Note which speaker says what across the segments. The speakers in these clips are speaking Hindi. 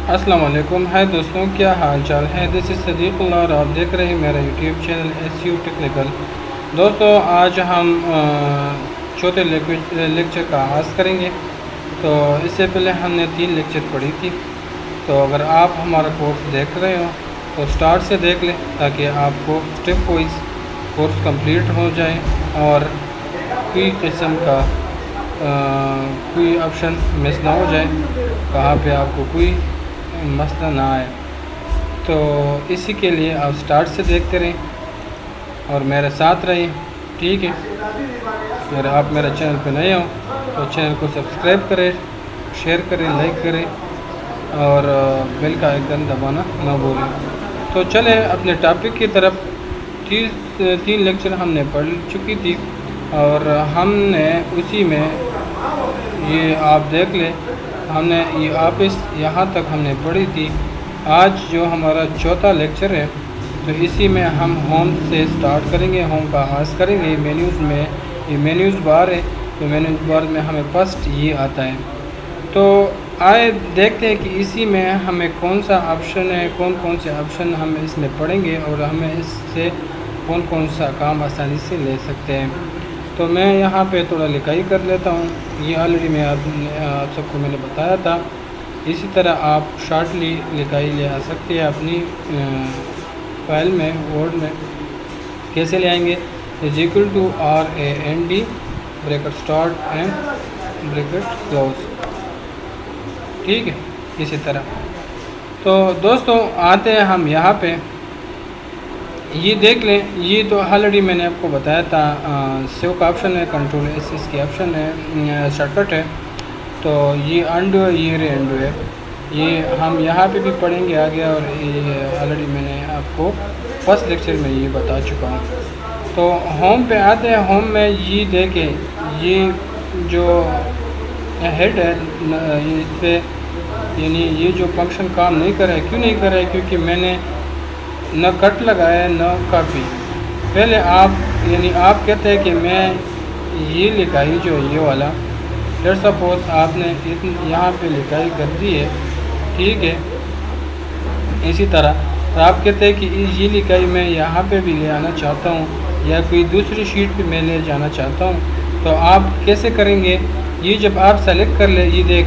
Speaker 1: अस्सलाम वालेकुम। है दोस्तों, क्या हाल चाल है। दिस इज़ सदीक़ुल्लाह और आप देख रहे हैं मेरा यूट्यूब चैनल SU टेक्निकल। दोस्तों, आज हम चौथे लेक्चर का आगाज़ करेंगे। तो इससे पहले हमने 3 लेक्चर पढ़ी थी। तो अगर आप हमारा कोर्स देख रहे हो तो स्टार्ट से देख लें ताकि आपको स्टेप वाइज कोर्स कंप्लीट हो जाए और कोई किस्म का कोई ऑप्शन मिस ना हो जाए, कहाँ पे आपको कोई मसला ना आए। तो इसी के लिए आप स्टार्ट से देखते रहें और मेरे साथ रहें, ठीक है। अगर आप मेरे चैनल पर नए हो तो चैनल को सब्सक्राइब करें, शेयर करें, लाइक करें और बेल का आइकन दबाना ना भूलें। तो चले अपने टॉपिक की तरफ। 3 लेक्चर हमने पढ़ चुकी थी और हमने उसी में ये आप देख लें, हमने ये ऑफिस यहाँ तक हमने पढ़ी थी। आज जो हमारा चौथा लेक्चर है तो इसी में हम होम से स्टार्ट करेंगे, होम का आगाज़ करेंगे। मेन्यूज़ में ये मेन्यूज़ बार है, तो मेन्यूज़ बार में हमें फर्स्ट ये आता है। तो आए देखते हैं कि इसी में हमें कौन सा ऑप्शन है, कौन कौन से ऑप्शन हम इसमें पढ़ेंगे और हमें इससे कौन कौन सा काम आसानी से ले सकते हैं। तो मैं यहाँ पे थोड़ा लिखाई कर लेता हूँ। ये ऑलरेडी मैं आप सबको मैंने बताया था। इसी तरह आप शॉर्टली लिखाई ले आ सकते हैं अपनी फाइल में, वर्ड में। कैसे ले आएंगे? Is equal to RAND bracket start and bracket close, ठीक है, इसी तरह। तो दोस्तों आते हैं हम यहाँ पे, ये देख लें। ये तो ऑलरेडी मैंने आपको बताया था, सेव का ऑप्शन है, कंट्रोल S इसकी ऑप्शन है, शॉर्टकट है। तो ये अंडू है, ये रे अंडू है। ये हम यहाँ पे भी पढ़ेंगे आगे और ये ऑलरेडी मैंने आपको फर्स्ट लेक्चर में ये बता चुका हूँ। तो होम पे आते हैं। होम में ये देखें, ये जो हेड है ये इस पर यानी ये जो फंक्शन काम नहीं कर रहा है। क्यों नहीं कर रहा है? क्योंकि मैंने न कट लगाया न कॉपी। पहले आप यानी आप कहते हैं कि मैं ये लिखाई जो ये वाला, लेट्स सपोज आपने यहाँ पे लिखाई कर दी है, ठीक है। इसी तरह तो आप कहते हैं कि ये लिखाई मैं यहाँ पे भी ले आना चाहता हूँ या कोई दूसरी शीट पे मैं ले जाना चाहता हूँ। तो आप कैसे करेंगे? ये जब आप सेलेक्ट कर ले, ये देख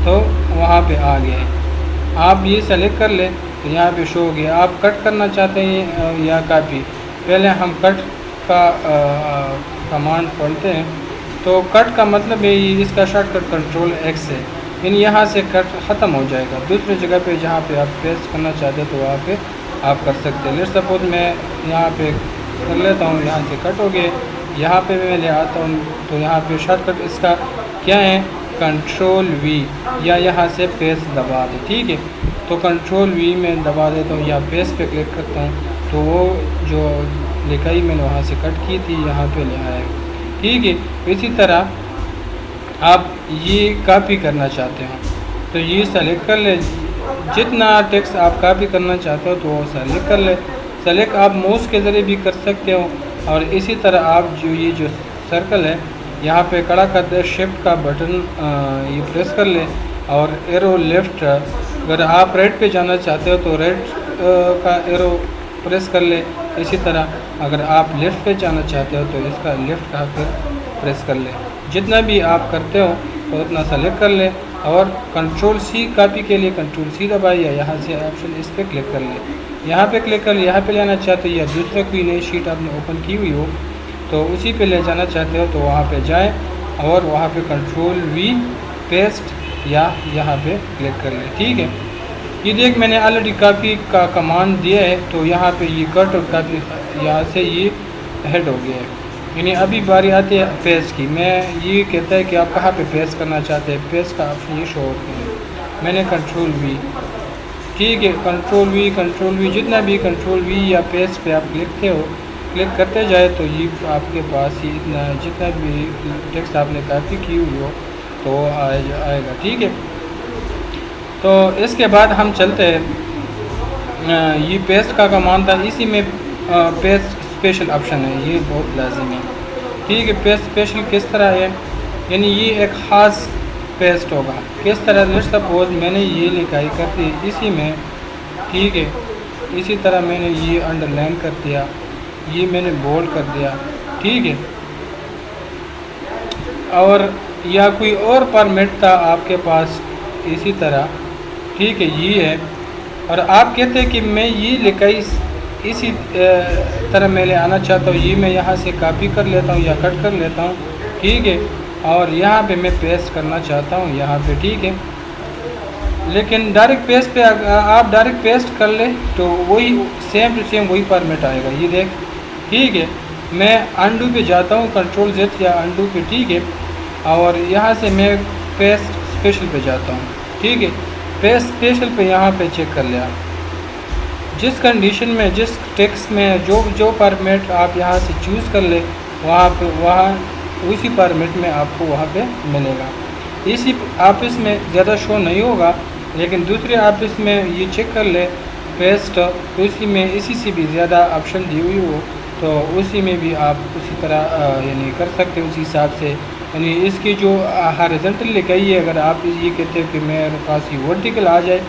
Speaker 1: तो वहाँ पे आ गया है। आप ये सेलेक्ट कर ले तो यहाँ पे शो हो गया। आप कट करना चाहते हैं या कॉपी? पहले हम कट का कमांड पढ़ते हैं। तो कट का मतलब है ये, इसका शॉर्टकट कंट्रोल X है, यानी यहाँ से कट ख़त्म हो जाएगा। दूसरी जगह पे जहाँ पे आप पेस्ट करना चाहते हैं तो वहाँ पे आप कर सकते हैं। लेट्स सपोज मैं यहाँ पे कर लेता हूँ, यहाँ से कट हो गए, यहाँ पे मैं ले आता हूँ तो यहाँ पे शॉर्टकट इसका क्या है? कंट्रोल V, या यहाँ से पेस्ट दबा दे, ठीक है। तो कंट्रोल V में दबा देता हूँ या पेस्ट पे क्लिक करता हूँ तो वो जो लिखाई मैंने वहाँ से कट की थी यहाँ पे ले आएगा, ठीक है। इसी तरह आप ये कॉपी करना चाहते हो तो ये सेलेक्ट कर ले। जितना टेक्स्ट आप कॉपी करना चाहते हो तो वो सेलेक्ट कर ले। सेलेक्ट आप माउस के ज़रिए भी कर सकते हो। और इसी तरह आप जो ये जो सर्कल है यहाँ पे खड़ा कर दे, शिफ्ट का बटन ये प्रेस कर ले और एरो लेफ़्ट, अगर आप राइट पे जाना चाहते हो तो राइट का एरो प्रेस कर ले। इसी तरह अगर आप लेफ़्ट पे जाना चाहते हो तो इसका लेफ़्ट का फिर प्रेस कर ले। जितना भी आप करते हो तो उतना सेलेक्ट कर ले और कंट्रोल C कॉपी के लिए कंट्रोल C दबाइए, यहाँ से ऑप्शन इस पर क्लिक कर ले। यहाँ पे क्लिक कर ले, यहाँ पे लेना चाहते हो या दूसरा कोई नई शीट आपने ओपन की हुई हो तो उसी पे ले जाना चाहते हो तो वहाँ पे जाएं और वहाँ पे कंट्रोल V पेस्ट या यहाँ पे क्लिक कर ले, ठीक है। ये देख मैंने ऑलरेडी कॉपी का कमांड दिया है तो यहाँ पे ये कट और कॉपी, यहाँ से ये हेड हो गया है। यानी अभी बारी आती है पेस्ट की। मैं ये कहता है कि आप कहाँ पे पेस्ट करना चाहते हैं, पेस्ट का ऑप्शन ये शो होता है। मैंने कंट्रोल V, ठीक है, कंट्रोल V जितना भी कंट्रोल V या पेस्ट पे आप क्लिक करते जाए तो ये आपके पास ही इतना जितना भी टेक्स्ट आपने कॉपी की हुई हो तो वो आएगा, ठीक है। तो इसके बाद हम चलते हैं, ये पेस्ट का कमांड था, इसी में पेस्ट स्पेशल ऑप्शन है, ये बहुत लाजिम है, ठीक है। पेस्ट स्पेशल किस तरह है? यानी ये एक ख़ास पेस्ट होगा। किस तरह, लेट्स सपोज मैंने ये लिखाई कर दी इसी में, ठीक है, इसी तरह मैंने ये अंडरलाइन कर दिया, ये मैंने बोल्ड कर दिया, ठीक है। और या कोई और फॉर्मेट था आपके पास इसी तरह, ठीक है, ये है, और आप कहते हैं कि मैं ये लिखाई इसी तरह मैं ले आना चाहता हूँ, ये मैं यहाँ से कॉपी कर लेता हूँ या कट कर लेता हूँ, ठीक है, और यहाँ पे मैं पेस्ट करना चाहता हूँ यहाँ पे, ठीक है। लेकिन डायरेक्ट पेस्ट पे आप डायरेक्ट पेस्ट कर ले तो वही सेम टू सेम वही फॉर्मेट आएगा, ये देख, ठीक है। मैं अंडू पे जाता हूँ, कंट्रोल जेड या अंडू पे, ठीक है, और यहाँ से मैं पेस्ट स्पेशल पे जाता हूँ, ठीक है। पेस्ट स्पेशल पे यहाँ पे चेक कर लिया, जिस कंडीशन में, जिस टेक्स्ट में जो फॉर्मेट आप यहाँ से चूज़ कर ले, वहाँ उसी फॉर्मेट में आपको वहाँ पे मिलेगा। इसी ऑफिस में ज़्यादा शो नहीं होगा, लेकिन दूसरे ऑफिस में ये चेक कर ले पेस्ट, तो उसी में इसी से भी ज़्यादा ऑप्शन दी हुई हो तो उसी में भी आप उसी तरह यानी कर सकते हो उसी हिसाब से। यानी इसकी जो हॉरिजॉन्टल लिखाई है, अगर आप ये कहते हो कि मेरे पास ये वर्टिकल आ जाए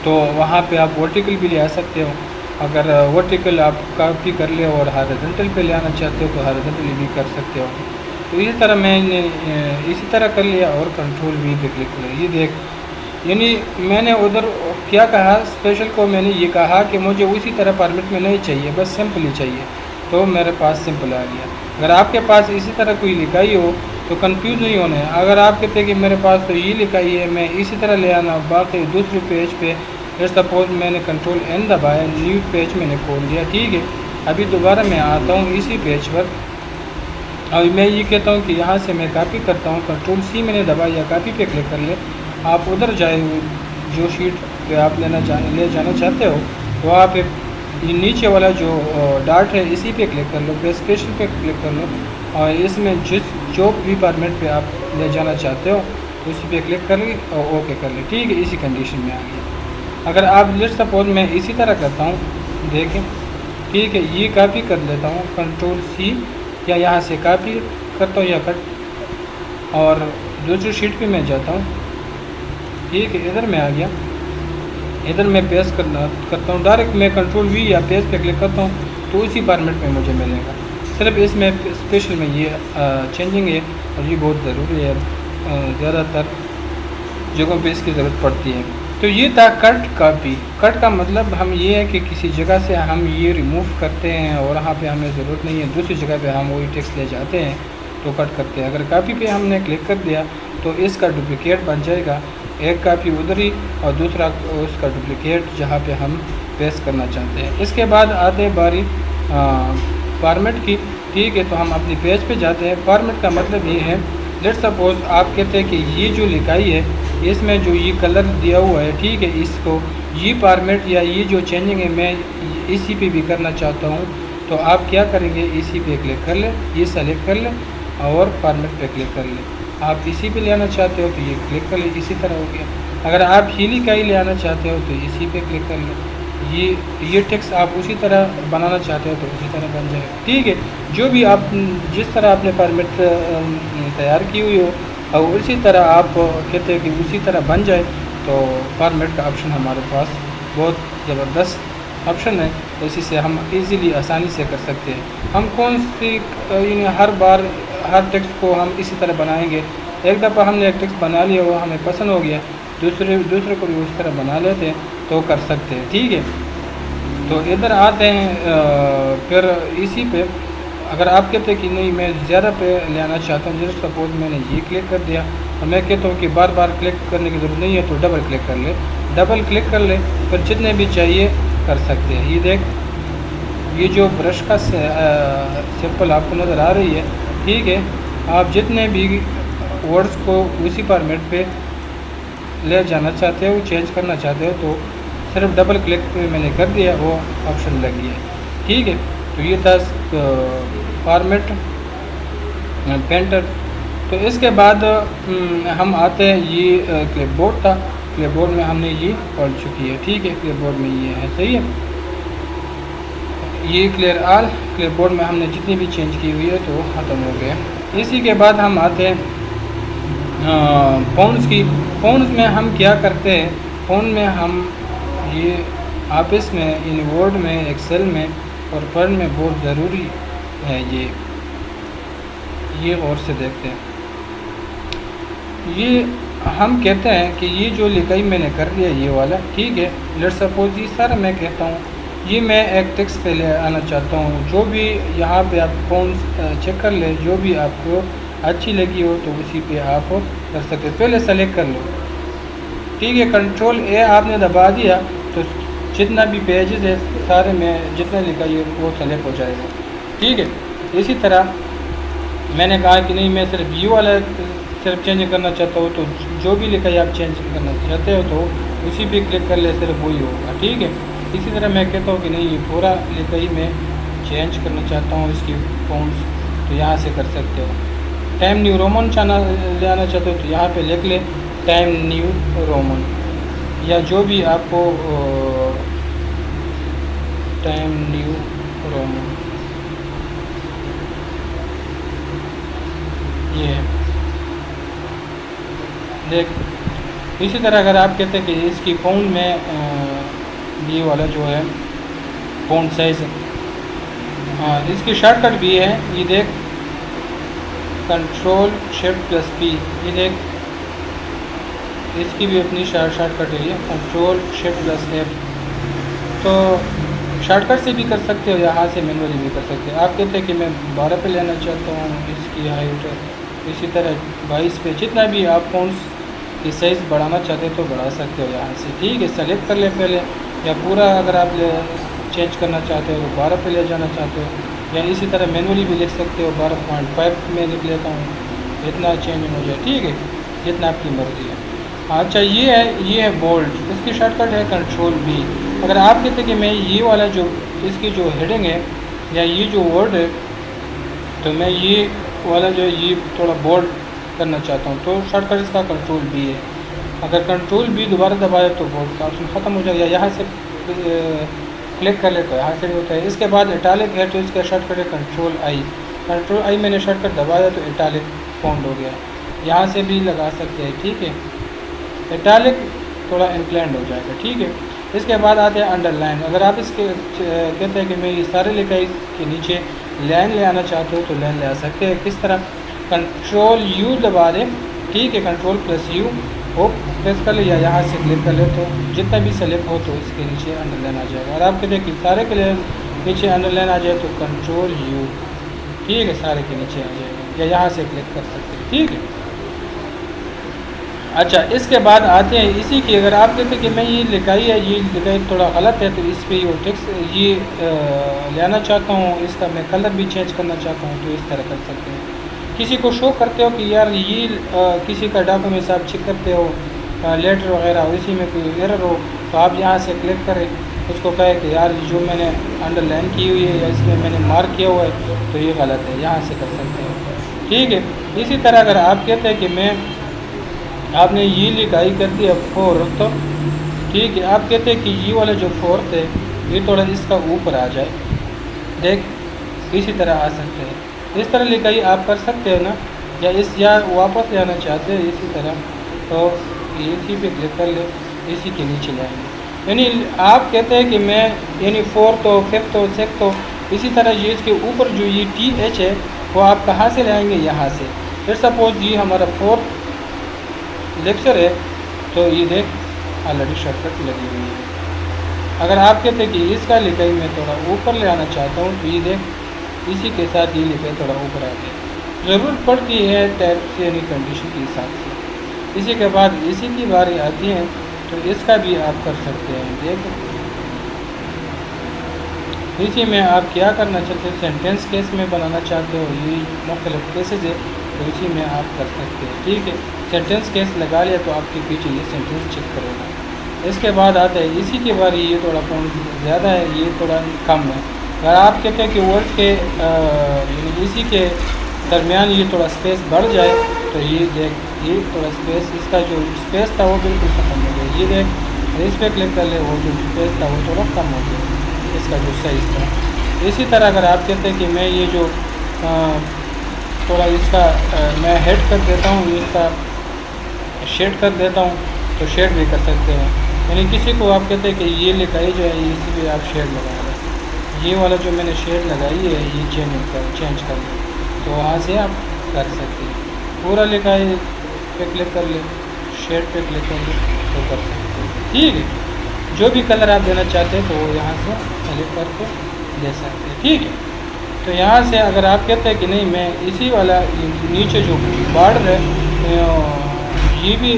Speaker 1: तो वहाँ पे आप वर्टिकल भी ले आ सकते हो। अगर वर्टिकल आप कॉपी कर ले और हॉरिजॉन्टल पे ले आना चाहते हो तो हॉरिजॉन्टल भी कर सकते हो। तो इसी तरह मैंने इसी तरह कर लिया और कंट्रोल वी पे क्लिक कर लिया, ये देख, यानी मैंने उधर क्या कहा, स्पेशल को मैंने ये कहा कि मुझे उसी तरह फॉर्मेट में नहीं चाहिए, बस सिंपल ही चाहिए, तो मेरे पास सिंपल आ गया। अगर आपके पास इसी तरह कोई लिखाई हो तो कंफ्यूज नहीं होना है। अगर आप कहते हैं कि मेरे पास तो ये लिखाई है, मैं इसी तरह ले आना, बाकी दूसरे पेज पे सपोज मैंने कंट्रोल एन दबाया, न्यू पेज मैंने खोल दिया, ठीक है। अभी दोबारा मैं आता हूँ इसी पेज पर, और मैं ये कहता हूँ कि यहाँ से मैं कॉपी करता हूँ, कंट्रोल सी मैंने दबाया या कॉपी पे क्लिक कर ले, आप उधर जाए जो शीट पे आप ले जाना चाहते हो, तो आप ये नीचे वाला जो डार्ट है इसी पे क्लिक कर लो, फिर स्पेशल पे क्लिक कर लो, और इसमें जो भी फॉर्मेट पे आप ले जाना चाहते हो उसी पे क्लिक कर ली और ओके कर ले, ठीक है। इसी कंडीशन में आ गया। अगर आप लेट्स सपोज मैं इसी तरह करता हूँ, देखें, ठीक है, ये कॉपी कर लेता हूँ, कंट्रोल सी, या यहाँ से कॉपी करता हूँ या कट, और दूसरी शीट पे मैं जाता हूँ, ठीक है, इधर मैं आ गया, इधर मैं पेस्ट करता हूँ, डायरेक्ट मैं कंट्रोल वी या पेस्ट पे क्लिक करता हूँ तो उसी फॉर्मेट में मुझे मिलेगा। सिर्फ इसमें स्पेशल में ये चेंजिंग है और ये बहुत ज़रूरी है, ज़्यादातर जगहों पे इसकी ज़रूरत पड़ती है। तो ये था कट कॉपी। कट का मतलब हम ये है कि किसी जगह से हम ये रिमूव करते हैं और वहाँ पे हमें ज़रूरत नहीं है, दूसरी जगह पे हम वही टेक्स्ट ले जाते हैं तो कट करते हैं। अगर कॉपी पे हमने क्लिक कर दिया तो इसका डुप्लिकेट बन जाएगा, एक कॉपी उधर ही और दूसरा उसका डुप्लिकेट जहाँ पे हम पेस्ट करना चाहते हैं। इसके बाद आते हैं बारी फॉर्मेट की, ठीक है। तो हम अपनी पेज पे जाते हैं। फॉर्मेट का मतलब ये है, लेट्स सपोज आप कहते हैं कि ये जो लिखाई है इसमें जो ये कलर दिया हुआ है, ठीक है, इसको ये फॉर्मेट या ये जो चेंजिंग है मैं इसी पे भी करना चाहता हूँ, तो आप क्या करेंगे, इसी पे क्लिक कर लें, ये सेलेक्ट कर लें और फॉर्मेट पे क्लिक कर लें। आप इसी पे ले आना चाहते हो तो ये क्लिक कर लें, इसी तरह हो गया। अगर आप ही लिखाई ले आना चाहते हो तो इसी पे क्लिक कर लें, ये टेक्स्ट आप उसी तरह बनाना चाहते हो तो उसी तरह बन जाएगा, ठीक है। जो भी आप जिस तरह आपने फॉर्मेट तैयार की हुई हो और उसी तरह आप कहते हैं कि उसी तरह बन जाए, तो फॉर्मेट का ऑप्शन हमारे पास बहुत ज़बरदस्त ऑप्शन है, तो इसी से हम इजीली आसानी से कर सकते हैं। हम कौन सी हर बार हर टेक्स्ट को हम इसी तरह बनाएंगे। एक दफ़ा हमने एक टेक्स्ट बना लिया, वो हमें पसंद हो गया, दूसरे को भी उस तरह बना लेते हैं तो कर सकते हैं, ठीक है। तो इधर आते हैं फिर इसी पे अगर आप कहते हैं कि नहीं मैं ज़्यादा पे ले आना चाहता हूँ, जैसे सपोज मैंने ये क्लिक कर दिया और मैं कहता हूँ कि बार बार क्लिक करने की ज़रूरत नहीं है तो डबल क्लिक कर ले, डबल क्लिक कर ले, फिर जितने भी चाहिए कर सकते हैं। ये देख, ये जो ब्रश का सिंपल आपको नज़र आ रही है, ठीक है। आप जितने भी वर्ड्स को उसी फॉर्मेट पे ले जाना चाहते हो, चेंज करना चाहते हो, तो सिर्फ डबल क्लिक पे मैंने कर दिया, वो ऑप्शन लग गया, ठीक है। तो ये था फॉर्मेट पेंटर। तो इसके बाद हम आते हैं, ये क्लिपबोर्ड था, क्लिपबोर्ड में हमने ये पढ़ चुकी है, ठीक है। क्लिपबोर्ड में ये है, सही है, ये क्लियर ऑल। क्लिपबोर्ड में हमने जितनी भी चेंज की हुई है तो ख़त्म हो गया। इसी के बाद हम आते हैं फ़ोन्स में हम क्या करते हैं, फ़ोन में हम ये ऑफिस में, इन वर्ड में, एक्सेल में और वर्ड में बहुत ज़रूरी है ये और से देखते हैं। ये हम कहते हैं कि ये जो लिखाई मैंने कर दिया ये वाला, ठीक है। लेट्स सपोज ये सारा मैं कहता हूँ, ये मैं एक टेक्स्ट पे ले आना चाहता हूँ। जो भी यहाँ पे आप फ़ोन चेक कर ले, जो भी आपको अच्छी लगी हो तो उसी पे आप कर सकते हो। पहले सेलेक्ट कर लो, ठीक है। कंट्रोल ए आपने दबा दिया तो जितना भी पेजेस है सारे में जितना लिखाई है वो सेलेक्ट हो जाएगा, ठीक है। इसी तरह मैंने कहा कि नहीं, मैं सिर्फ व्यू वाला सिर्फ चेंज करना चाहता हूँ, तो जो भी लिखाई आप चेंज करना चाहते हो तो उसी पे क्लिक कर ले, सिर्फ वही होगा, ठीक है। इसी तरह मैं कहता हूँ कि नहीं, ये पूरा लिखाई मैं चेंज करना चाहता हूँ इसकी फ़ॉन्ट्स, तो यहाँ से कर सकते हो। टाइम न्यू रोमन ले आना चाहते हो तो यहाँ पे लिख ले टाइम न्यू रोमन, या जो भी आपको टाइम न्यू रोमन ये है, देख। इसी तरह अगर आप कहते हैं कि इसकी फ़ॉन्ट में ये वाला जो है फ़ॉन्ट साइज़, हाँ इसकी शॉर्टकट भी है, ये देख, कंट्रोल शिफ्ट प्लस पी, ये देख इसकी भी अपनी शॉर्टकट है, ये कंट्रोल शिफ्ट प्लस एफ। तो शॉर्टकट से भी कर सकते हो, यहाँ से मैनुअली भी कर सकते हो। आप कहते हैं कि मैं 12 पे लेना चाहता हूँ इसकी हाइट, इसी तरह 22 पे, जितना भी आप फ़ॉन्ट्स की साइज़ बढ़ाना चाहते हो तो बढ़ा सकते हो यहाँ से, ठीक है। सेलेक्ट कर ले पहले, या पूरा अगर आप चेंज करना चाहते हो तो 12 पे ले जाना चाहते हो, या इसी तरह मैनुअली भी लिख सकते हो 12.5 में लिख लेता हूँ, इतना चेंज हो जाए, ठीक है, जितना आपकी मर्ज़ी है। अच्छा ये है बोल्ड, इसकी शॉर्टकट है कंट्रोल बी। अगर आप कहते हैं कि मैं ये वाला जो इसकी जो हेडिंग है या ये जो वर्ड है, तो मैं ये वाला जो है ये थोड़ा बोल्ड करना चाहता हूँ, तो शॉर्टकट इसका कंट्रोल बी है। अगर कंट्रोल बी दोबारा दबाए तो बोल्ड का ऑप्शन ख़त्म हो जाएगा, यहाँ से क्लिक कर ले तो यहाँ से भी होता है। इसके बाद इटालिक है तो इसका शॉर्टकट है कंट्रोल आई। कंट्रोल आई मैंने शॉर्टकट दबाया तो इटालिक फ़ॉन्ट हो गया, यहाँ से भी लगा सकते हैं, ठीक है। इटालिक थोड़ा इंक्लाइंड हो जाएगा, ठीक है। इसके बाद आते हैं अंडरलाइन। अगर आप इसके कहते हैं कि मैं ये सारे लिखाई के नीचे लाइन ले आना चाहते हो तो लाइन ले आ सकते हैं। किस तरह, कंट्रोल यू दबा दें, ठीक है, कंट्रोल प्लस यू वो प्रेस कर ले, या यहाँ से क्लिक कर ले तो जितना भी सेलेक्ट हो तो इसके नीचे अंडरलाइन आ जाएगा। और आप कहते हैं कि सारे के नीचे अंडरलाइन आ जाए तो कंट्रोल यू, ठीक है, सारे के नीचे आ जाएगा, या यहाँ से क्लिक कर सकते हैं, ठीक है। अच्छा इसके बाद आते हैं इसी की, अगर आप कहते हैं कि मैं ये लिखाई है, ये लिखाई थोड़ा गलत है तो इस पर ये टेक्स्ट ये लेना चाहता हूँ, इसका मैं कलर भी चेंज करना चाहता हूँ, तो इस तरह कर सकते हैं। किसी को शो करते हो कि यार ये किसी का डॉक्यूमेंट्स आप चेक करते हो, लेटर वगैरह, इसी में कोई एरर हो तो आप यहाँ से क्लिक करें, उसको कहे कि यार जो मैंने अंडरलाइन की हुई है या इसमें मैंने मार्क किया हुआ है तो ये गलत है, यहाँ से कर सकते हैं, ठीक है। इसी तरह अगर आप कहते हैं कि मैं आपने ये लिखाई कर दिया फोर्थ, ठीक है, आप कहते हैं कि ये वाला जो फोर्थ है ये थोड़ा इसका ऊपर आ जाए, देख इसी तरह आ सकते हैं। इस तरह लिखाई आप कर सकते हो ना, या वापस ले आना चाहते हैं इसी तरह, तो इसी पे क्लिक कर ले, इसी के नीचे लाएंगे। यानी आप कहते हैं कि मैं यानी फोर्थ हो, फिफ्थ हो, सिक्स्थ हो, इसी तरह ये इसके ऊपर जो ये TH है वो आप कहाँ से लाएंगे, यहाँ से। फिर सपोज ये हमारा फोर्थ लेक्चर है तो ये देख ऑलरेडी शॉर्टकट लगी हुई है। अगर आप कहते हैं कि इसका लिखाई मैं थोड़ा ऊपर ले आना चाहता हूँ तो ये देख इसी के साथ ये लिखाई थोड़ा ऊपर आ गई, ज़रूरत पड़ती है टाइप से यानी कंडीशन के हिसाब से। इसी के बाद इसी की बारी आती है तो इसका भी आप कर सकते हैं, देख इसी में आप क्या करना चाहते हो, सेंटेंस केस में बनाना चाहते हो, ये मुख्तलिफ केसेज है तो इसी में आप कर सकते हैं, ठीक है। सेंटेंस केस लगा लिया तो आपके पीछे ये सेंटेंस चेक करेगा। इसके बाद आता है इसी के बारे, ये थोड़ा पॉइंट ज़्यादा है, ये थोड़ा कम है। अगर आप कहते हैं कि वर्ड्स के इसी के दरमियान ये थोड़ा स्पेस बढ़ जाए तो ये देख ये थोड़ा स्पेस, इसका जो स्पेस था वो बिल्कुल ख़त्म हो गया, ये देख इस पर क्लिक कर ले, वो जो स्पेस था वो थोड़ा कम हो गया इसका जो साइज़ था। इसी तरह अगर आप कहते हैं कि मैं ये जो थोड़ा इसका मैं हेड कर देता हूँ, इसका शेड कर देता हूँ, तो शेड भी कर सकते हैं। यानी किसी को आप कहते हैं कि ये लिखाई जो है इसी पे आप शेड लगा दें, ये वाला जो मैंने शेड लगाई है ये चेंज कर लें, तो वहाँ से आप कर सकते हैं। पूरा लिखाई पे क्लिक कर ले, शेड पे क्लिक कर ले तो कर सकते हैं। ठीक है, जो भी कलर आप देना चाहते हैं तो वो यहाँ से सेलेक्ट करके दे सकते हैं। ठीक है, तो यहाँ से अगर आप कहते हैं कि नहीं मैं इसी वाला नीचे जो बॉर्डर है ये भी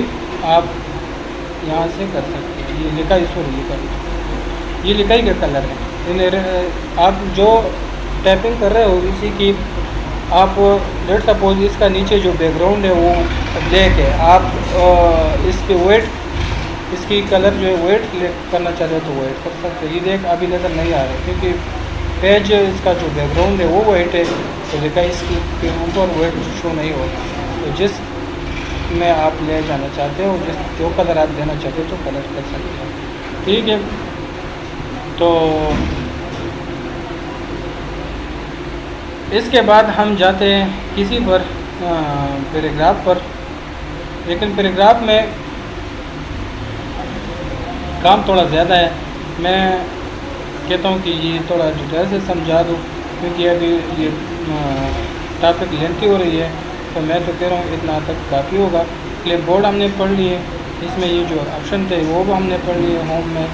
Speaker 1: आप यहाँ से कर सकते हैं। ये लिखाई ये लिखाई का कलर है। आप जो टैपिंग कर रहे हो इसी की आप लेट सपोज इसका नीचे जो बैकग्राउंड है वो ब्लैक है, आप इसके वेट इसकी कलर जो है वेट करना चाहते हो तो वेट कर सकते हो। ये देख अभी नज़र नहीं आ रहा है क्योंकि पेज इसका जो बैकग्राउंड है वो वाइट है, तो लिखाई इसकी के ऊपर वेट शो नहीं होगा। तो जिस में आप ले जाना चाहते हो, जो कलर आप देना चाहते हो तो कलर कर सकते हो। ठीक है, तो इसके बाद हम जाते हैं किसी पर पैराग्राफ पर, लेकिन पैराग्राफ में काम थोड़ा ज़्यादा है। मैं कहता हूँ कि ये थोड़ा डिटेल से समझा दूँ क्योंकि अभी ये टॉपिक लेंथी हो रही है, तो मैं तो कह रहा हूँ इतना तक काफ़ी होगा। क्लिप बोर्ड हमने पढ़ लिए, इसमें ये जो ऑप्शन थे वो भी हमने पढ़ लिए होम में,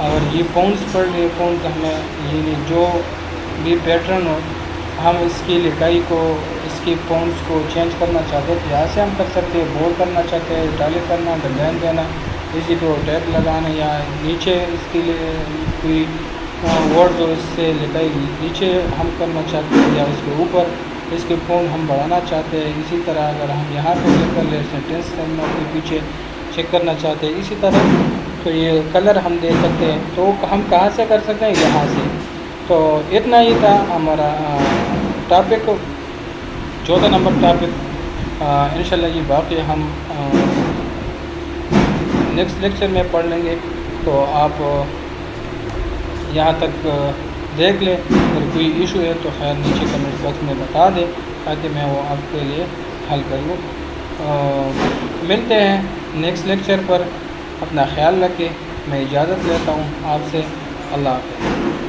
Speaker 1: और ये फ़ॉन्ट्स पढ़ लिए। फ़ॉन्ट्स हमें ये जो भी पैटर्न हो हम इसकी लिखाई को इसकी फ़ॉन्ट्स को चेंज करना चाहते हैं तो यहाँ से हम कर सकते हैं। बोल्ड करना चाहते हैं, इटालिक करना, अंडरलाइन देना, इसी पे टैग लगाना, या नीचे इसके लिए कोई वर्ड जो इससे लिखाई नीचे हम करना चाहते हैं या इसके ऊपर इसके फ़ॉन्ट हम बढ़ाना चाहते हैं। इसी तरह अगर हम यहाँ पे क्लिक कर ले सेंटेंस करना के पीछे चेक करना चाहते हैं इसी तरह, तो ये कलर हम दे सकते हैं। तो हम कहाँ से कर सकते हैं, यहाँ से। तो इतना ही था हमारा टॉपिक, 14 नंबर टॉपिक। इंशाल्लाह ये बाकी हम नेक्स्ट लेक्चर में पढ़ लेंगे। तो आप यहाँ तक देख लें, अगर कोई इशू है तो खैर नीचे कमेंट बॉक्स में बता दें ताकि मैं वो आपके लिए हल कर लूँ। मिलते हैं नेक्स्ट लेक्चर पर, अपना ख्याल रखें। मैं इजाज़त लेता हूँ आपसे। अल्लाह हाफ़िज़।